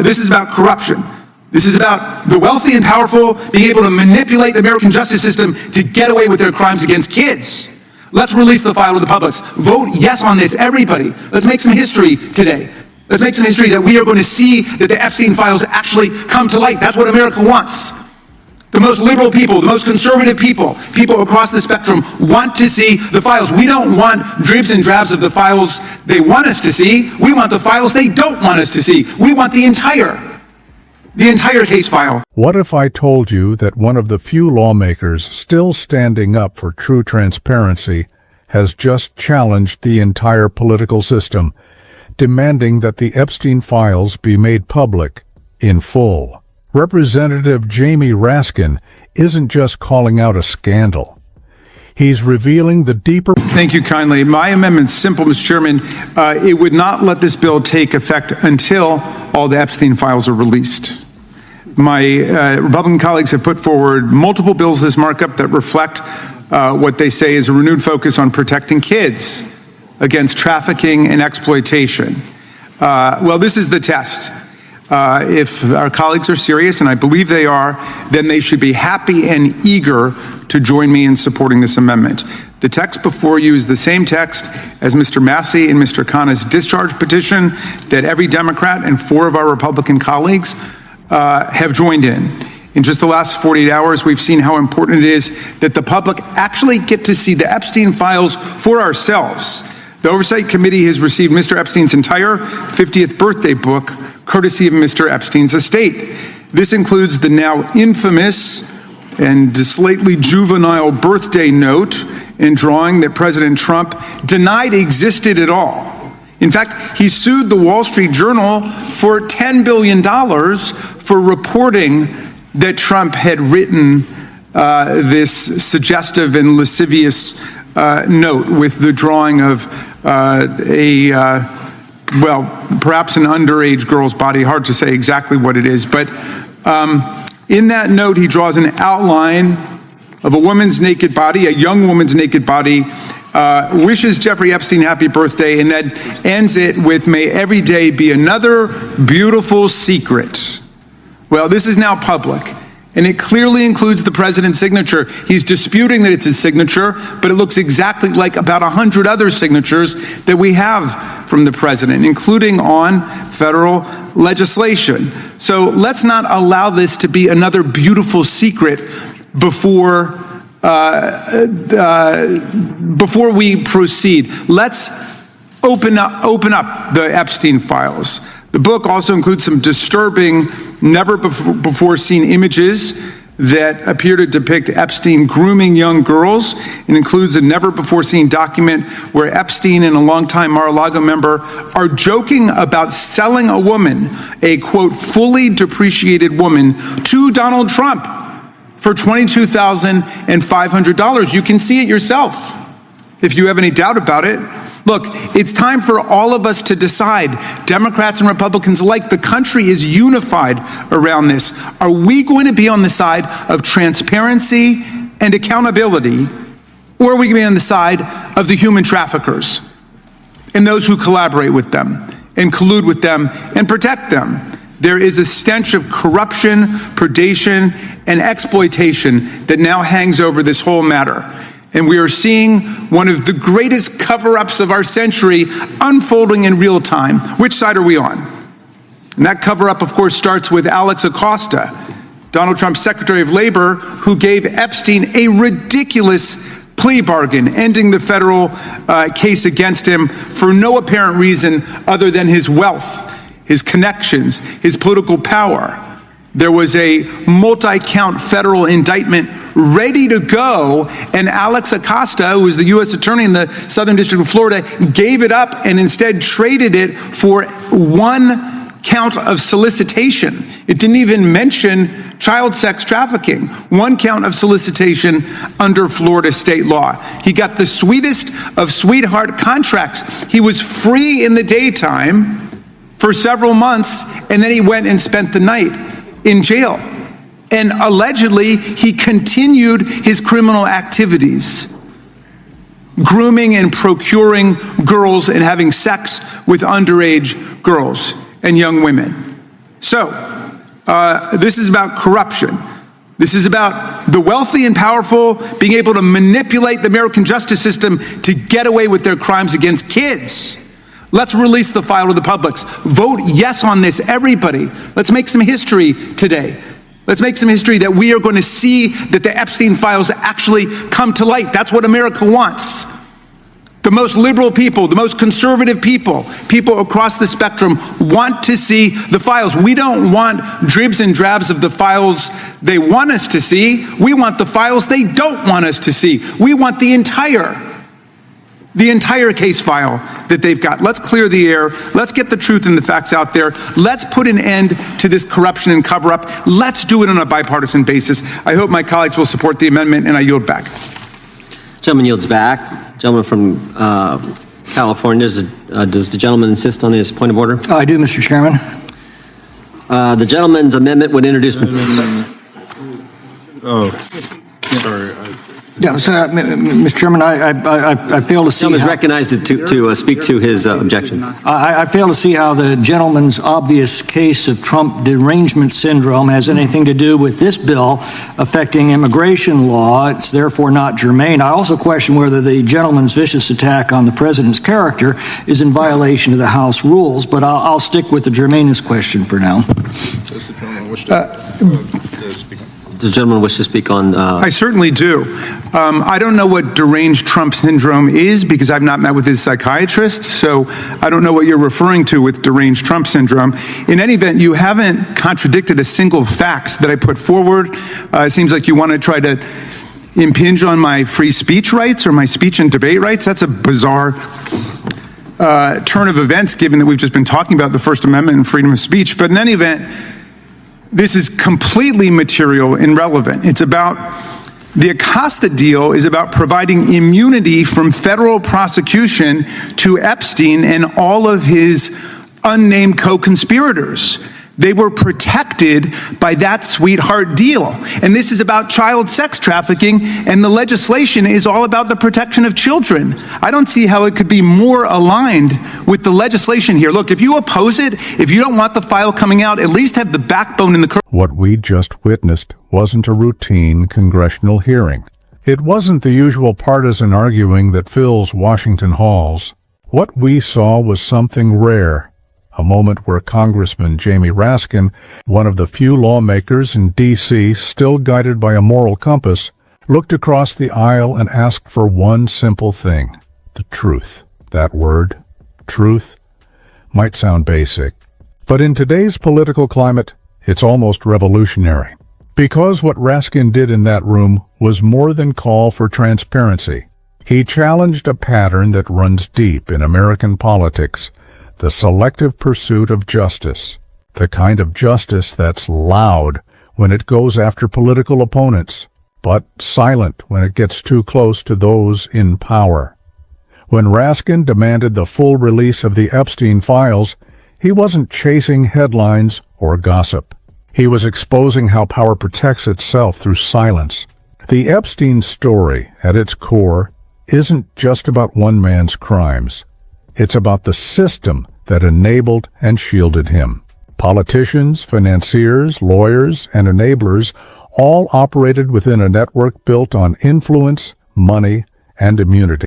This is about corruption. This is about the wealthy and powerful being able to manipulate the American justice system to get away with their crimes against kids. Let's release the file to the public. Vote yes on this, everybody. Let's make some history today. Let's make some history that we are going to see that the Epstein files actually come to light. That's what America wants. The most liberal people, the most conservative people, people across the spectrum want to see the files. We don't want dribs and drabs of the files they want us to see. We want the files they don't want us to see. We want the entire case file. What if I told you that one of the few lawmakers still standing up for true transparency has just challenged the entire political system, demanding that the Epstein files be made public in full? Representative Jamie Raskin isn't just calling out a scandal. He's revealing the deeper... Thank you kindly. My amendment's simple, Mr. Chairman. It would not let this bill take effect until all the Epstein files are released. My Republican colleagues have put forward multiple bills this markup that reflect what they say is a renewed focus on protecting kids against trafficking and exploitation. Well, this is the test. If our colleagues are serious, and I believe they are, then they should be happy and eager to join me in supporting this amendment. The text before you is the same text as Mr. Massey and Mr. Khanna's discharge petition that every Democrat and 4 of our Republican colleagues have joined in. In just the last 48 hours, we've seen how important it is that the public actually get to see the Epstein files for ourselves. The Oversight Committee has received Mr. Epstein's entire 50th birthday book, courtesy of Mr. Epstein's estate. This includes the now infamous and slightly juvenile birthday note and drawing that President Trump denied existed at all. In fact, he sued the Wall Street Journal for $10 billion for reporting that Trump had written this suggestive and lascivious note with the drawing of well, perhaps an underage girl's body. Hard to say exactly what it is, but in that note, he draws an outline of a woman's naked body, a young woman's naked body, wishes Jeffrey Epstein happy birthday, and then ends it with, "May every day be another beautiful secret." Well, this is now public, and it clearly includes the president's signature. He's disputing that it's his signature, but it looks exactly like about 100 other signatures that we have from the president, including on federal legislation. So let's not allow this to be another beautiful secret before we proceed. Let's open up the Epstein files. The book also includes some disturbing, never before seen images that appear to depict Epstein grooming young girls. It includes a never before seen document where Epstein and a longtime Mar-a-Lago member are joking about selling a woman, a quote, fully depreciated woman, to Donald Trump for $22,500. You can see it yourself if you have any doubt about it. Look, it's time for all of us to decide, Democrats and Republicans alike. The country is unified around this. Are we going to be on the side of transparency and accountability, or are we going to be on the side of the human traffickers and those who collaborate with them and collude with them and protect them? There is a stench of corruption, predation, and exploitation that now hangs over this whole matter. And we are seeing one of the greatest cover-ups of our century unfolding in real time. Which side are we on? And that cover-up, of course, starts with Alex Acosta, Donald Trump's Secretary of Labor, who gave Epstein a ridiculous plea bargain, ending the federal case against him for no apparent reason other than his wealth, his connections, his political power. There was a multi-count federal indictment ready to go, and Alex Acosta, who was the U.S. attorney in the Southern District of Florida, gave it up and instead traded it for 1 count of solicitation. It didn't even mention child sex trafficking. 1 count of solicitation under Florida state law. He got the sweetest of sweetheart contracts. He was free in the daytime for several months, and then he went and spent the night in jail. And allegedly, he continued his criminal activities, grooming and procuring girls and having sex with underage girls and young women. So, this is about corruption. This is about the wealthy and powerful being able to manipulate the American justice system to get away with their crimes against kids. Let's release the file to the public. Vote yes on this, everybody. Let's make some history today. Let's make some history that we are going to see that the Epstein files actually come to light. That's what America wants. The most liberal people, the most conservative people, people across the spectrum want to see the files. We don't want dribs and drabs of the files they want us to see. We want the files they don't want us to see. We want the entire case file that they've got. Let's clear the air. Let's get the truth and the facts out there. Let's put an end to this corruption and cover-up. Let's do it on a bipartisan basis. I hope my colleagues will support the amendment, and I yield back. Gentleman yields back. Gentleman from California, does the gentleman insist on his point of order? I do, Mr. Chairman. The gentleman's amendment would introduce... Oh, sorry. Yeah, so, Mr. Chairman, I fail to see. Gentleman is recognized to speak to his objection. I fail to see how the gentleman's obvious case of Trump derangement syndrome has anything to do with this bill affecting immigration law. It's therefore not germane. I also question whether the gentleman's vicious attack on the president's character is in violation of the House rules, but I'll stick with the germanest question for now. Does the gentleman wish to speak? Does the gentleman wish to speak on... I certainly do. I don't know what deranged Trump syndrome is because I've not met with his psychiatrist, so I don't know what you're referring to with deranged Trump syndrome. In any event, you haven't contradicted a single fact that I put forward. It seems like you want to try to impinge on my free speech rights or my speech and debate rights. That's a bizarre turn of events, given that we've just been talking about the First Amendment and freedom of speech. But in any event, this is completely material and relevant. It's about, the Acosta deal is about providing immunity from federal prosecution to Epstein and all of his unnamed co-conspirators. They were protected by that sweetheart deal. And this is about child sex trafficking, and the legislation is all about the protection of children. I don't see how it could be more aligned with the legislation here. Look, if you oppose it, if you don't want the file coming out, at least have the backbone in the... What we just witnessed wasn't a routine congressional hearing. It wasn't the usual partisan arguing that fills Washington halls. What we saw was something rare. A moment where Congressman Jamie Raskin, one of the few lawmakers in D.C. still guided by a moral compass, looked across the aisle and asked for one simple thing: the truth. That word, truth, might sound basic, but in today's political climate, it's almost revolutionary. Because what Raskin did in that room was more than call for transparency. He challenged a pattern that runs deep in American politics: the selective pursuit of justice, the kind of justice that's loud when it goes after political opponents, but silent when it gets too close to those in power. When Raskin demanded the full release of the Epstein files, he wasn't chasing headlines or gossip. He was exposing how power protects itself through silence. The Epstein story, at its core, isn't just about one man's crimes. It's about the system that enabled and shielded him. Politicians, financiers, lawyers, and enablers all operated within a network built on influence, money, and immunity.